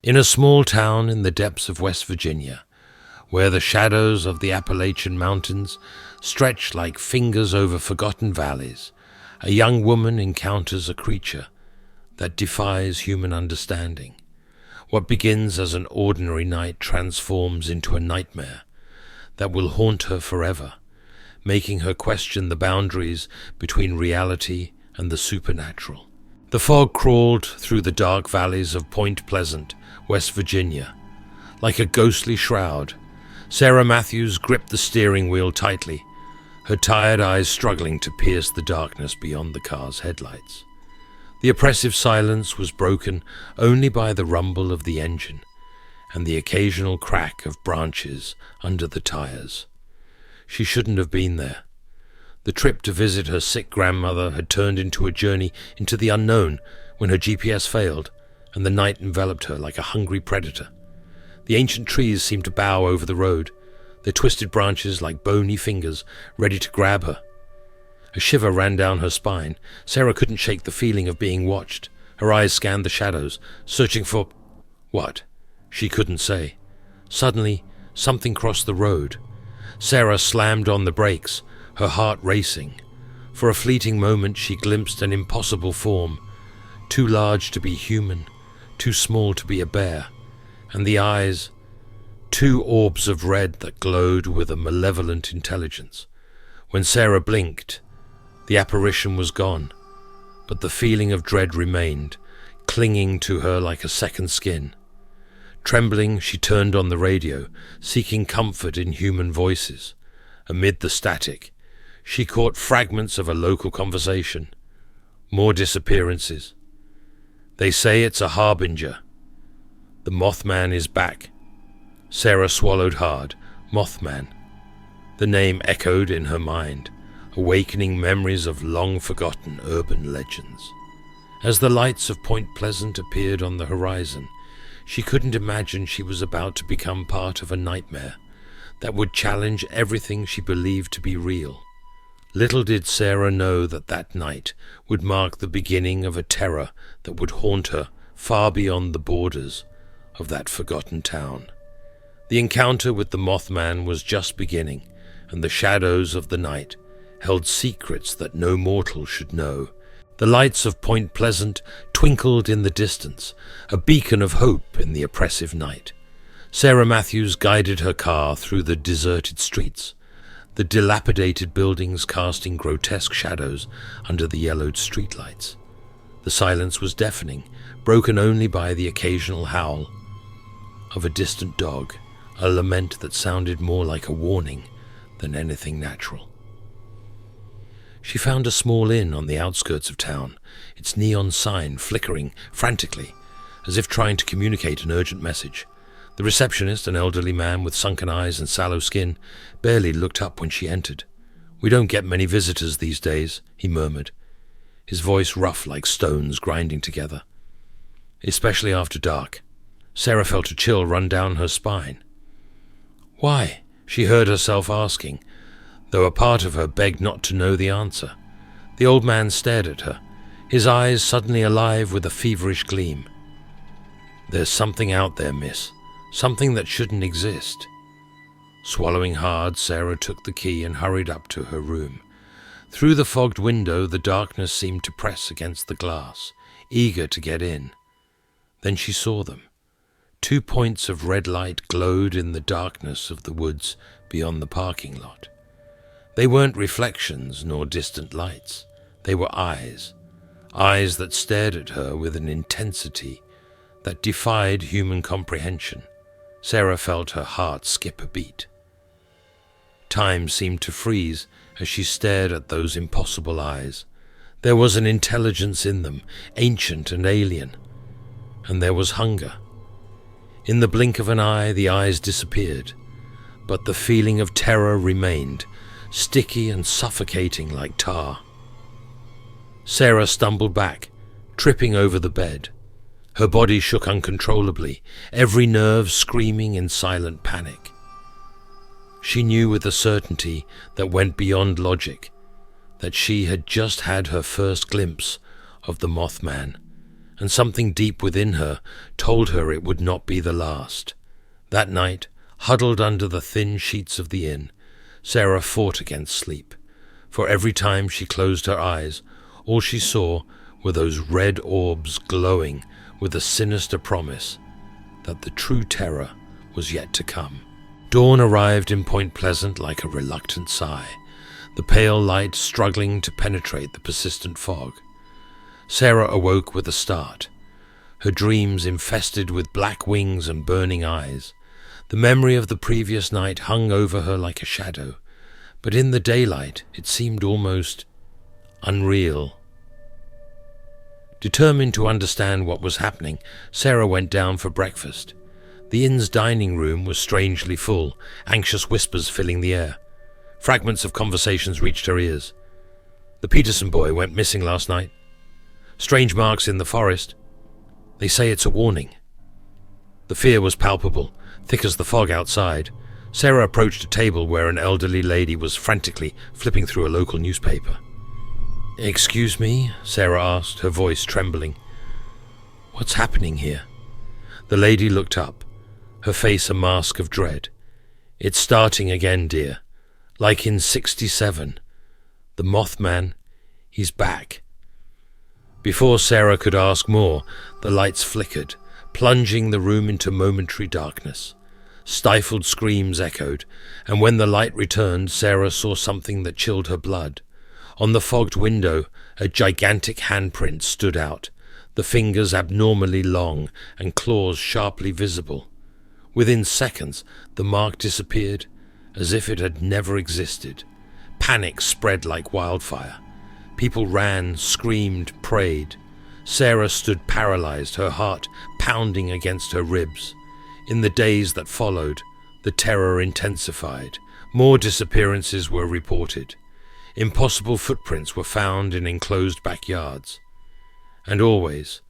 In a small town in the depths of West Virginia, where the shadows of the Appalachian Mountains stretch like fingers over forgotten valleys, a young woman encounters a creature that defies human understanding. What begins as an ordinary night transforms into a nightmare that will haunt her forever, making her question the boundaries between reality and the supernatural. The fog crawled through the dark valleys of Point Pleasant, West Virginia. Like a ghostly shroud, Sarah Matthews gripped the steering wheel tightly, her tired eyes struggling to pierce the darkness beyond the car's headlights. The oppressive silence was broken only by the rumble of the engine and the occasional crack of branches under the tires. She shouldn't have been there. The trip to visit her sick grandmother had turned into a journey into the unknown when her GPS failed and the night enveloped her like a hungry predator. The ancient trees seemed to bow over the road, their twisted branches like bony fingers ready to grab her. A shiver ran down her spine. Sarah couldn't shake the feeling of being watched. Her eyes scanned the shadows, searching for... what? She couldn't say. Suddenly, something crossed the road. Sarah slammed on the brakes, her heart racing. For a fleeting moment she glimpsed an impossible form, too large to be human, too small to be a bear, and the eyes, two orbs of red that glowed with a malevolent intelligence. When Sarah blinked, the apparition was gone, but the feeling of dread remained, clinging to her like a second skin. Trembling, she turned on the radio, seeking comfort in human voices. Amid the static, she caught fragments of a local conversation. More disappearances. They say it's a harbinger. The Mothman is back. Sarah swallowed hard. Mothman. The name echoed in her mind, awakening memories of long-forgotten urban legends. As the lights of Point Pleasant appeared on the horizon, she couldn't imagine she was about to become part of a nightmare that would challenge everything she believed to be real. Little did Sarah know that that night would mark the beginning of a terror that would haunt her far beyond the borders of that forgotten town. The encounter with the Mothman was just beginning, and the shadows of the night held secrets that no mortal should know. The lights of Point Pleasant twinkled in the distance, a beacon of hope in the oppressive night. Sarah Matthews guided her car through the deserted streets, the dilapidated buildings casting grotesque shadows under the yellowed streetlights. The silence was deafening, broken only by the occasional howl of a distant dog, a lament that sounded more like a warning than anything natural. She found a small inn on the outskirts of town, its neon sign flickering frantically, as if trying to communicate an urgent message. The receptionist, an elderly man with sunken eyes and sallow skin, barely looked up when she entered. "We don't get many visitors these days," he murmured, his voice rough like stones grinding together. "Especially after dark." Sarah felt a chill run down her spine. "Why?" she heard herself asking, though a part of her begged not to know the answer. The old man stared at her, his eyes suddenly alive with a feverish gleam. "There's something out there, miss. Something that shouldn't exist." Swallowing hard, Sarah took the key and hurried up to her room. Through the fogged window, the darkness seemed to press against the glass, eager to get in. Then she saw them. 2 points of red light glowed in the darkness of the woods beyond the parking lot. They weren't reflections nor distant lights. They were eyes that stared at her with an intensity that defied human comprehension. Sarah felt her heart skip a beat. Time seemed to freeze as she stared at those impossible eyes. There was an intelligence in them, ancient and alien, and there was hunger. In the blink of an eye, the eyes disappeared, but the feeling of terror remained, sticky and suffocating like tar. Sarah stumbled back, tripping over the bed. Her body shook uncontrollably, every nerve screaming in silent panic. She knew with a certainty that went beyond logic that she had just had her first glimpse of the Mothman, and something deep within her told her it would not be the last. That night, huddled under the thin sheets of the inn, Sarah fought against sleep, for every time she closed her eyes, all she saw were those red orbs glowing with a sinister promise that the true terror was yet to come. Dawn arrived in Point Pleasant like a reluctant sigh, the pale light struggling to penetrate the persistent fog. Sarah awoke with a start, her dreams infested with black wings and burning eyes. The memory of the previous night hung over her like a shadow, but in the daylight it seemed almost unreal. Determined to understand what was happening, Sarah went down for breakfast. The inn's dining room was strangely full, anxious whispers filling the air. Fragments of conversations reached her ears. The Peterson boy went missing last night. Strange marks in the forest. They say it's a warning. The fear was palpable, thick as the fog outside. Sarah approached a table where an elderly lady was frantically flipping through a local newspaper. "Excuse me?" Sarah asked, her voice trembling. "What's happening here?" The lady looked up, her face a mask of dread. "It's starting again, dear. Like in 67. The Mothman, he's back." Before Sarah could ask more, the lights flickered, plunging the room into momentary darkness. Stifled screams echoed, and when the light returned, Sarah saw something that chilled her blood. On the fogged window, a gigantic handprint stood out, the fingers abnormally long and claws sharply visible. Within seconds, the mark disappeared, as if it had never existed. Panic spread like wildfire. People ran, screamed, prayed. Sarah stood paralyzed, her heart pounding against her ribs. In the days that followed, the terror intensified. More disappearances were reported. Impossible footprints were found in enclosed backyards. And always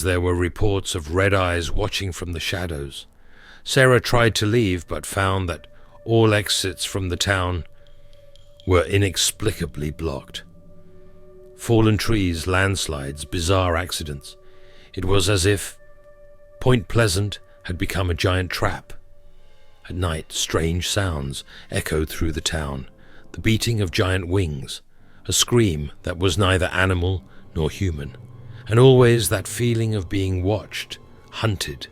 there were reports of red eyes watching from the shadows. Sarah tried to leave, but found that all exits from the town were inexplicably blocked. Fallen trees, landslides, bizarre accidents. It was as if Point Pleasant had become a giant trap. At night, strange sounds echoed through the town, the beating of giant wings, a scream that was neither animal nor human, and always that feeling of being watched, hunted.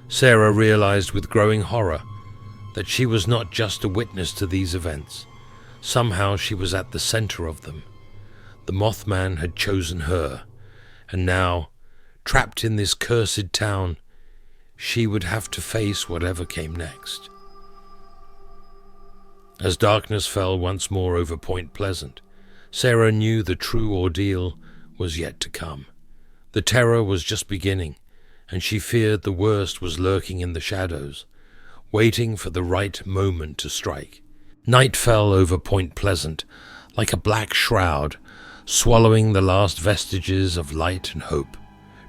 Sarah realized with growing horror that she was not just a witness to these events. Somehow she was at the center of them. The Mothman had chosen her, and now, trapped in this cursed town, she would have to face whatever came next. As darkness fell once more over Point Pleasant, Sarah knew the true ordeal was yet to come. The terror was just beginning, and she feared the worst was lurking in the shadows, waiting for the right moment to strike. Night fell over Point Pleasant like a black shroud, swallowing the last vestiges of light and hope.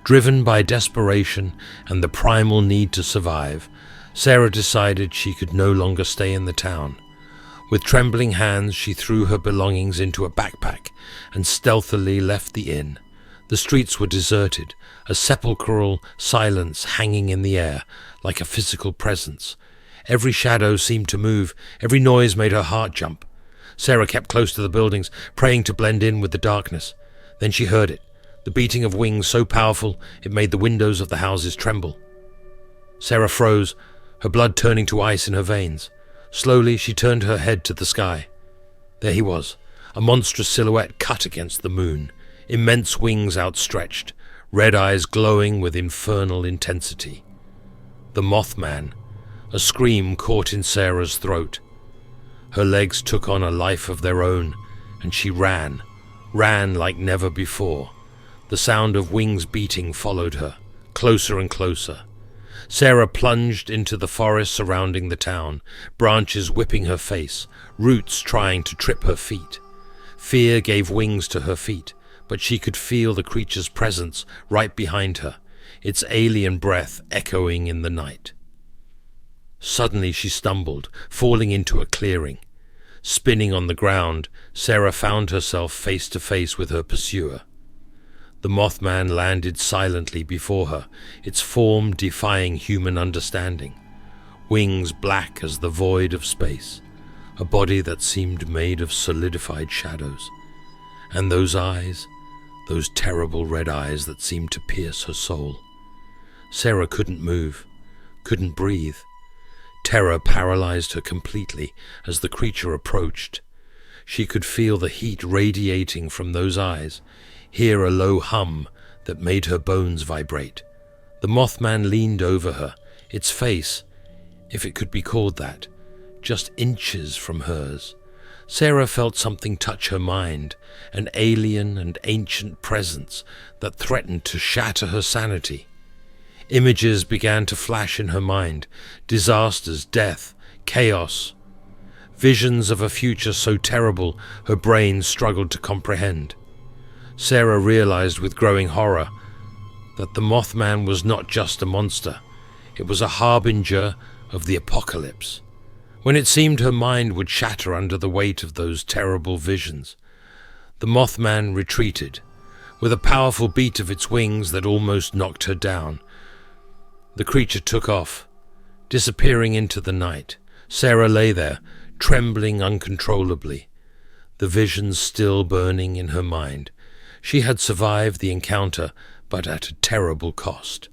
Driven by desperation and the primal need to survive, Sarah decided she could no longer stay in the town. With trembling hands, she threw her belongings into a backpack and stealthily left the inn. The streets were deserted, a sepulchral silence hanging in the air like a physical presence. Every shadow seemed to move, every noise made her heart jump. Sarah kept close to the buildings, praying to blend in with the darkness. Then she heard it, the beating of wings so powerful it made the windows of the houses tremble. Sarah froze, her blood turning to ice in her veins. Slowly she turned her head to the sky. There he was, a monstrous silhouette cut against the moon, immense wings outstretched, red eyes glowing with infernal intensity. The Mothman. A scream caught in Sarah's throat. Her legs took on a life of their own, and she ran like never before. The sound of wings beating followed her, closer and closer. Sarah plunged into the forest surrounding the town, branches whipping her face, roots trying to trip her feet. Fear gave wings to her feet, but she could feel the creature's presence right behind her, its alien breath echoing in the night. Suddenly she stumbled, falling into a clearing. Spinning on the ground, Sarah found herself face to face with her pursuer. The Mothman landed silently before her, its form defying human understanding. Wings black as the void of space, a body that seemed made of solidified shadows. And those eyes, those terrible red eyes that seemed to pierce her soul. Sarah couldn't move, couldn't breathe. Terror paralyzed her completely as the creature approached. She could feel the heat radiating from those eyes, hear a low hum that made her bones vibrate. The Mothman leaned over her, its face, if it could be called that, just inches from hers. Sarah felt something touch her mind, an alien and ancient presence that threatened to shatter her sanity. Images began to flash in her mind, disasters, death, chaos. Visions of a future so terrible her brain struggled to comprehend. Sarah realized with growing horror that the Mothman was not just a monster, it was a harbinger of the apocalypse. When it seemed her mind would shatter under the weight of those terrible visions, the Mothman retreated, with a powerful beat of its wings that almost knocked her down. The creature took off, disappearing into the night. Sarah lay there, trembling uncontrollably, the visions still burning in her mind. She had survived the encounter, but at a terrible cost.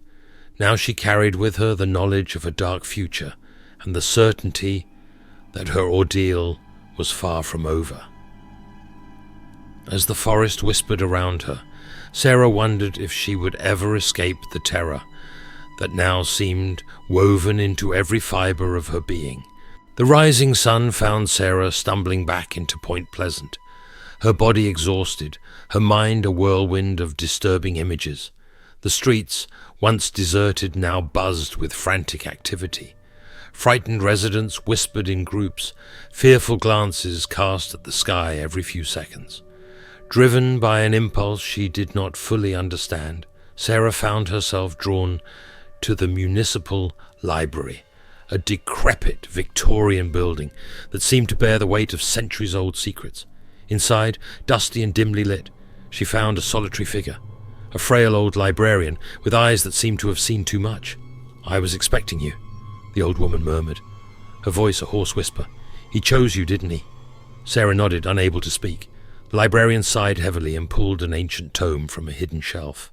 Now she carried with her the knowledge of a dark future and the certainty that her ordeal was far from over. As the forest whispered around her, Sarah wondered if she would ever escape the terror that now seemed woven into every fiber of her being. The rising sun found Sarah stumbling back into Point Pleasant, her body exhausted, her mind a whirlwind of disturbing images. The streets, once deserted, now buzzed with frantic activity. Frightened residents whispered in groups, fearful glances cast at the sky every few seconds. Driven by an impulse she did not fully understand, Sarah found herself drawn to the municipal library, a decrepit Victorian building that seemed to bear the weight of centuries-old secrets. Inside, dusty and dimly lit, she found a solitary figure, a frail old librarian with eyes that seemed to have seen too much. "I was expecting you," the old woman murmured, her voice a hoarse whisper. "He chose you, didn't he?" Sarah nodded, unable to speak. The librarian sighed heavily and pulled an ancient tome from a hidden shelf.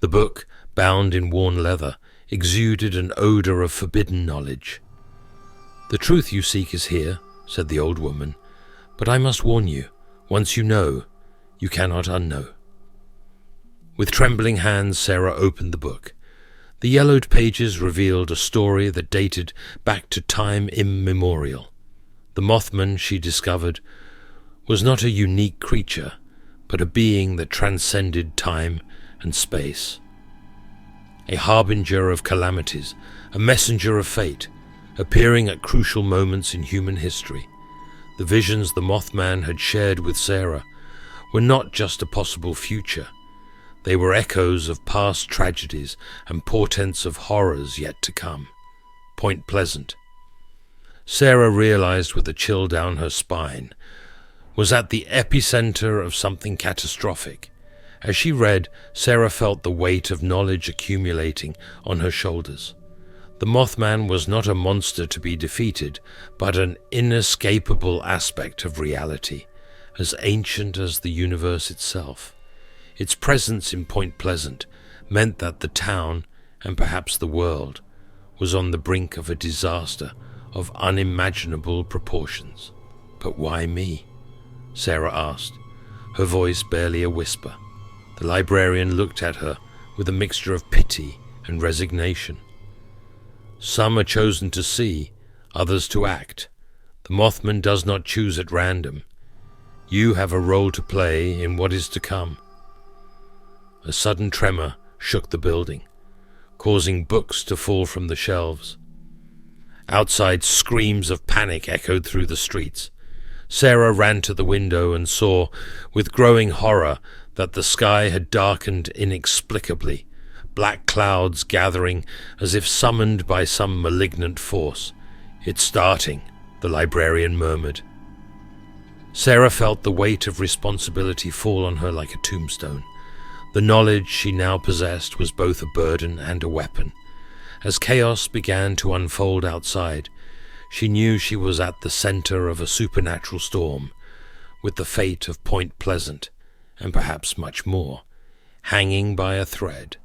The book, bound in worn leather, exuded an odor of forbidden knowledge. "The truth you seek is here," said the old woman, "but I must warn you, once you know, you cannot unknow." With trembling hands, Sarah opened the book. The yellowed pages revealed a story that dated back to time immemorial. The Mothman, she discovered, was not a unique creature, but a being that transcended time and space. A harbinger of calamities, a messenger of fate, appearing at crucial moments in human history. The visions the Mothman had shared with Sarah were not just a possible future. They were echoes of past tragedies and portents of horrors yet to come. Point Pleasant, Sarah realized with a chill down her spine, was at the epicenter of something catastrophic. As she read, Sarah felt the weight of knowledge accumulating on her shoulders. The Mothman was not a monster to be defeated, but an inescapable aspect of reality, as ancient as the universe itself. Its presence in Point Pleasant meant that the town, and perhaps the world, was on the brink of a disaster of unimaginable proportions. "But why me?" Sarah asked, her voice barely a whisper. The librarian looked at her with a mixture of pity and resignation. "Some are chosen to see, others to act. The Mothman does not choose at random. You have a role to play in what is to come." A sudden tremor shook the building, causing books to fall from the shelves. Outside, screams of panic echoed through the streets. Sarah ran to the window and saw, with growing horror, that the sky had darkened inexplicably, black clouds gathering as if summoned by some malignant force. "It's starting," the librarian murmured. Sarah felt the weight of responsibility fall on her like a tombstone. The knowledge she now possessed was both a burden and a weapon. As chaos began to unfold outside, she knew she was at the center of a supernatural storm, with the fate of Point Pleasant, and perhaps much more, hanging by a thread.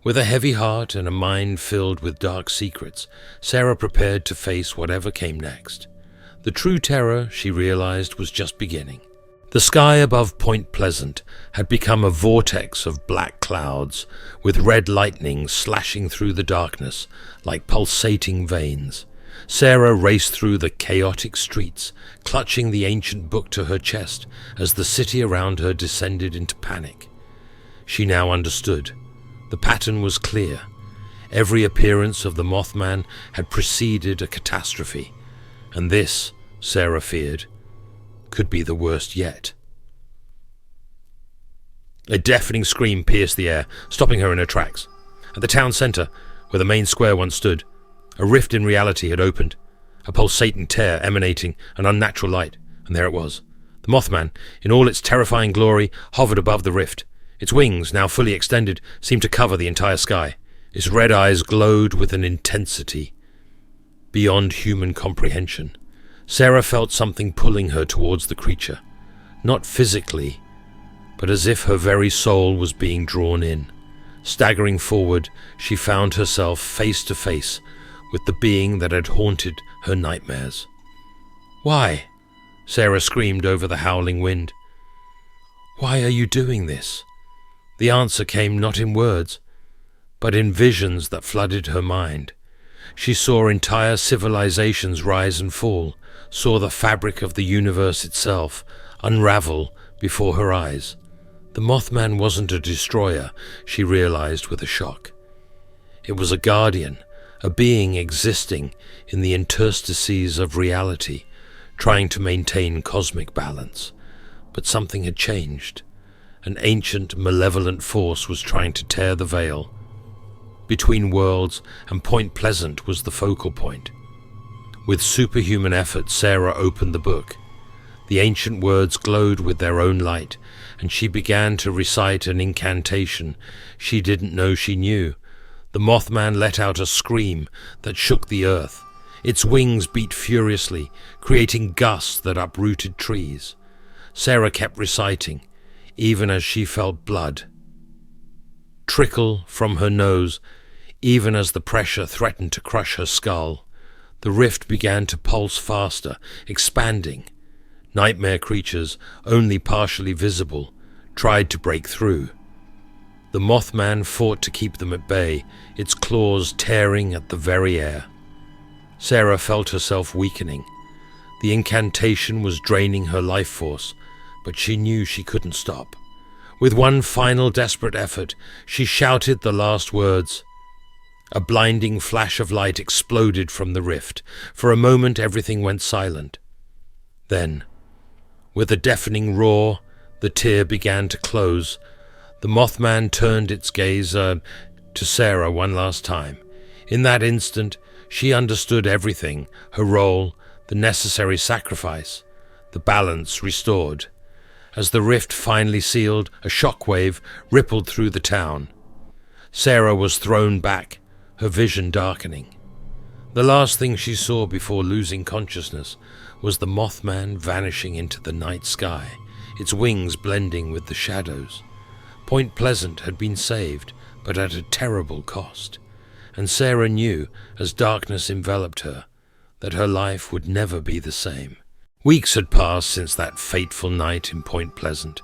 With a heavy heart and a mind filled with dark secrets, Sarah prepared to face whatever came next. The true terror, she realized, was just beginning. The sky above Point Pleasant had become a vortex of black clouds, with red lightning slashing through the darkness like pulsating veins. Sarah raced through the chaotic streets, clutching the ancient book to her chest as the city around her descended into panic. She now understood. The pattern was clear. Every appearance of the Mothman had preceded a catastrophe, and this, Sarah feared, could be the worst yet. A deafening scream pierced the air, stopping her in her tracks. At the town centre, where the main square once stood, a rift in reality had opened, a pulsating tear emanating an unnatural light, and there it was. The Mothman, in all its terrifying glory, hovered above the rift. Its wings, now fully extended, seemed to cover the entire sky. Its red eyes glowed with an intensity beyond human comprehension. Sarah felt something pulling her towards the creature, not physically, but as if her very soul was being drawn in. Staggering forward, she found herself face to face with the being that had haunted her nightmares. "Why?" Sarah screamed over the howling wind. "Why are you doing this?" The answer came not in words, but in visions that flooded her mind. She saw entire civilizations rise and fall, saw the fabric of the universe itself unravel before her eyes. The Mothman wasn't a destroyer, she realized with a shock. It was a guardian, a being existing in the interstices of reality, trying to maintain cosmic balance. But something had changed. An ancient, malevolent force was trying to tear the veil. Between worlds, and Point Pleasant was the focal point. With superhuman effort, Sarah opened the book. The ancient words glowed with their own light, and she began to recite an incantation she didn't know she knew. The Mothman let out a scream that shook the earth. Its wings beat furiously, creating gusts that uprooted trees. Sarah kept reciting, even as she felt blood trickle from her nose, even as the pressure threatened to crush her skull. The rift began to pulse faster, expanding. Nightmare creatures, only partially visible, tried to break through. The Mothman fought to keep them at bay, its claws tearing at the very air. Sarah felt herself weakening. The incantation was draining her life force, but she knew she couldn't stop. With one final desperate effort, she shouted the last words. A blinding flash of light exploded from the rift. For a moment everything went silent. Then, with a deafening roar, the tear began to close. The Mothman turned its gaze to Sarah one last time. In that instant, she understood everything, her role, the necessary sacrifice, the balance restored. As the rift finally sealed, a shockwave rippled through the town. Sarah was thrown back, her vision darkening. The last thing she saw before losing consciousness was the Mothman vanishing into the night sky, its wings blending with the shadows. Point Pleasant had been saved, but at a terrible cost, and Sarah knew, as darkness enveloped her, that her life would never be the same. Weeks had passed since that fateful night in Point Pleasant.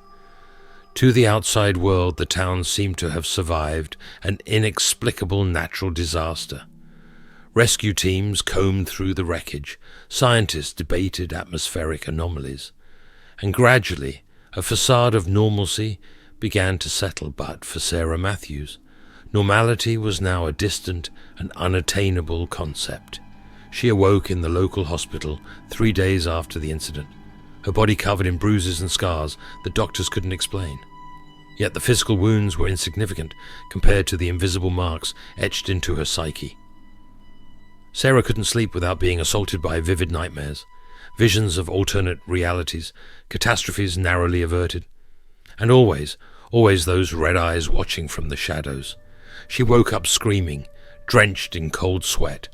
To the outside world, the town seemed to have survived an inexplicable natural disaster. Rescue teams combed through the wreckage, scientists debated atmospheric anomalies, and gradually a facade of normalcy began to settle. But for Sarah Matthews, normality was now a distant and unattainable concept. She awoke in the local hospital 3 days after the incident, her body covered in bruises and scars that doctors couldn't explain. Yet the physical wounds were insignificant compared to the invisible marks etched into her psyche. Sarah couldn't sleep without being assaulted by vivid nightmares, visions of alternate realities, catastrophes narrowly averted. And always always those red eyes watching from the shadows. She woke up screaming, drenched in cold sweat,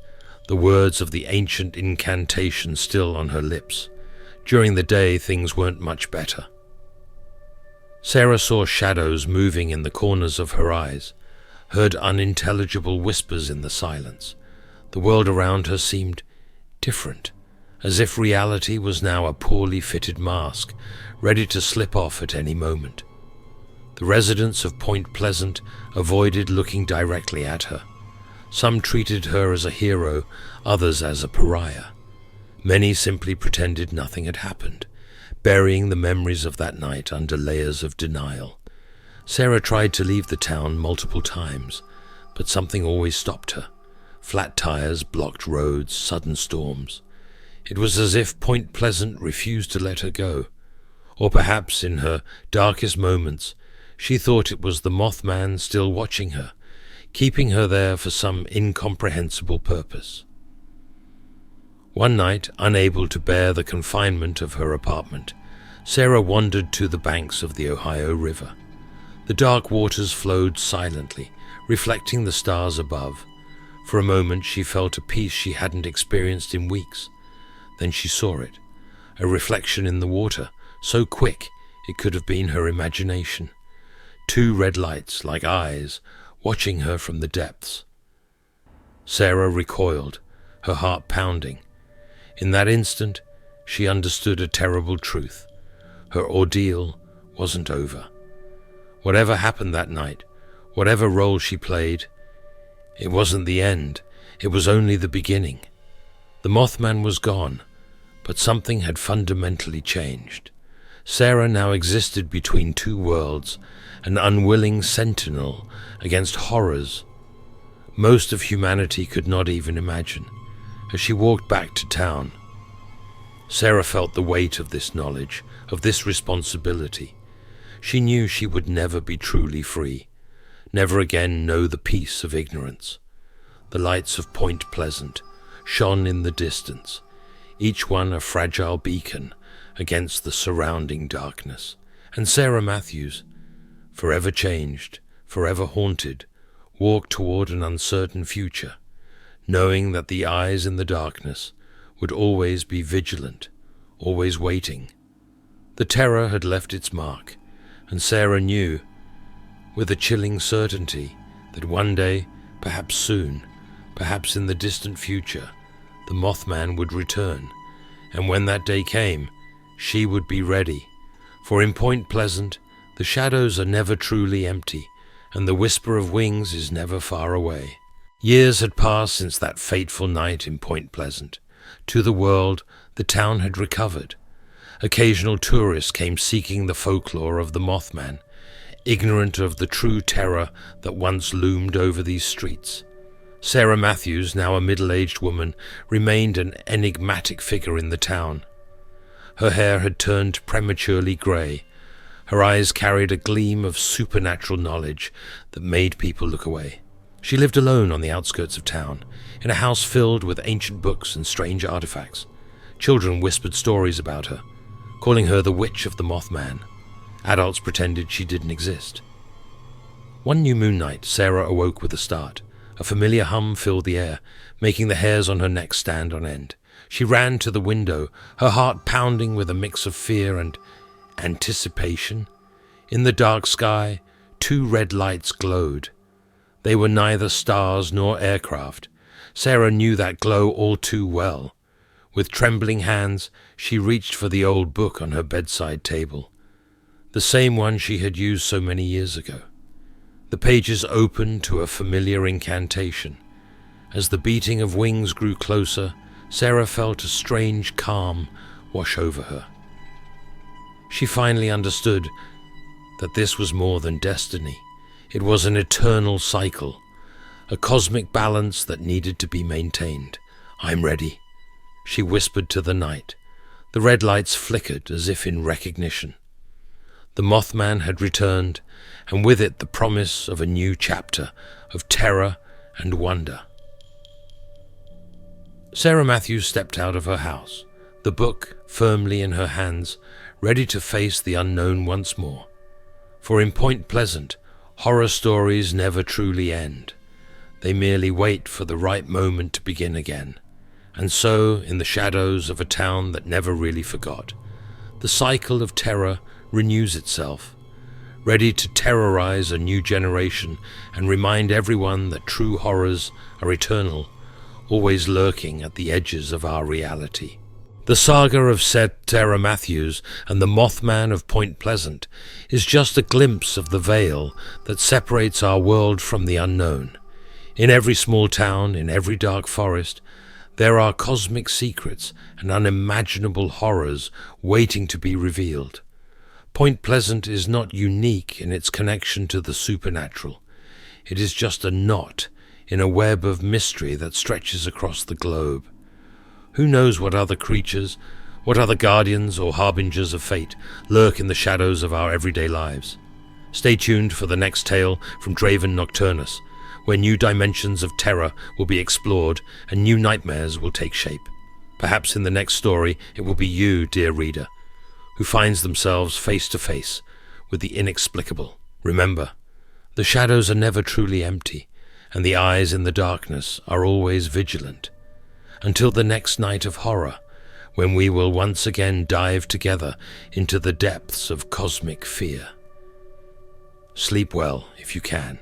the words of the ancient incantation still on her lips. During the day, things weren't much better. Sarah saw shadows moving in the corners of her eyes, heard unintelligible whispers in the silence. The world around her seemed different, as if reality was now a poorly fitted mask, ready to slip off at any moment. The residents of Point Pleasant avoided looking directly at her. Some treated her as a hero, others as a pariah. Many simply pretended nothing had happened, burying the memories of that night under layers of denial. Sarah tried to leave the town multiple times, but something always stopped her. Flat tires, blocked roads, sudden storms. It was as if Point Pleasant refused to let her go. Or perhaps in her darkest moments, she thought it was the Mothman still watching her, keeping her there for some incomprehensible purpose. One night, unable to bear the confinement of her apartment, Sarah wandered to the banks of the Ohio River. The dark waters flowed silently, reflecting the stars above. For a moment she felt a peace she hadn't experienced in weeks. Then she saw it, a reflection in the water, so quick it could have been her imagination. Two red lights, like eyes, watching her from the depths. Sarah recoiled, her heart pounding. In that instant, she understood a terrible truth. Her ordeal wasn't over. Whatever happened that night, whatever role she played, it wasn't the end, it was only the beginning. The Mothman was gone, but something had fundamentally changed. Sarah now existed between two worlds, an unwilling sentinel against horrors most of humanity could not even imagine. As she walked back to town, Sarah felt the weight of this knowledge, of this responsibility. She knew she would never be truly free, never again know the peace of ignorance. The lights of Point Pleasant shone in the distance, each one a fragile beacon against the surrounding darkness. And Sarah Matthews, forever changed, forever haunted, walked toward an uncertain future, knowing that the eyes in the darkness would always be vigilant, always waiting. The terror had left its mark, and Sarah knew, with a chilling certainty, that one day, perhaps soon, perhaps in the distant future, the Mothman would return, and when that day came, she would be ready. For in Point Pleasant, the shadows are never truly empty, and the whisper of wings is never far away. Years had passed since that fateful night in Point Pleasant. To the world, the town had recovered. Occasional tourists came seeking the folklore of the Mothman, ignorant of the true terror that once loomed over these streets. Sarah Matthews, now a middle-aged woman, remained an enigmatic figure in the town. Her hair had turned prematurely grey. Her eyes carried a gleam of supernatural knowledge that made people look away. She lived alone on the outskirts of town, in a house filled with ancient books and strange artifacts. Children whispered stories about her, calling her the Witch of the Mothman. Adults pretended she didn't exist. One new moon night, Sarah awoke with a start. A familiar hum filled the air, making the hairs on her neck stand on end. She ran to the window, her heart pounding with a mix of fear and anticipation. In the dark sky, two red lights glowed. They were neither stars nor aircraft. Sarah knew that glow all too well. With trembling hands, she reached for the old book on her bedside table, the same one she had used so many years ago. The pages opened to a familiar incantation. As the beating of wings grew closer, Sarah felt a strange calm wash over her. She finally understood that this was more than destiny. It was an eternal cycle, a cosmic balance that needed to be maintained. "I'm ready," she whispered to the night. The red lights flickered as if in recognition. The Mothman had returned, and with it the promise of a new chapter of terror and wonder. Sarah Matthews stepped out of her house, the book firmly in her hands, ready to face the unknown once more. For in Point Pleasant, horror stories never truly end. They merely wait for the right moment to begin again. And so, in the shadows of a town that never really forgot, the cycle of terror renews itself, ready to terrorize a new generation and remind everyone that true horrors are eternal, always lurking at the edges of our reality. The saga of Sarah Matthews and the Mothman of Point Pleasant is just a glimpse of the veil that separates our world from the unknown. In every small town, in every dark forest, there are cosmic secrets and unimaginable horrors waiting to be revealed. Point Pleasant is not unique in its connection to the supernatural. It is just a knot in a web of mystery that stretches across the globe. Who knows what other creatures, what other guardians or harbingers of fate lurk in the shadows of our everyday lives? Stay tuned for the next tale from Draven Nocturnus, where new dimensions of terror will be explored and new nightmares will take shape. Perhaps in the next story it will be you, dear reader, who finds themselves face to face with the inexplicable. Remember, the shadows are never truly empty, and the eyes in the darkness are always vigilant. Until the next night of horror, when we will once again dive together into the depths of cosmic fear. Sleep well if you can.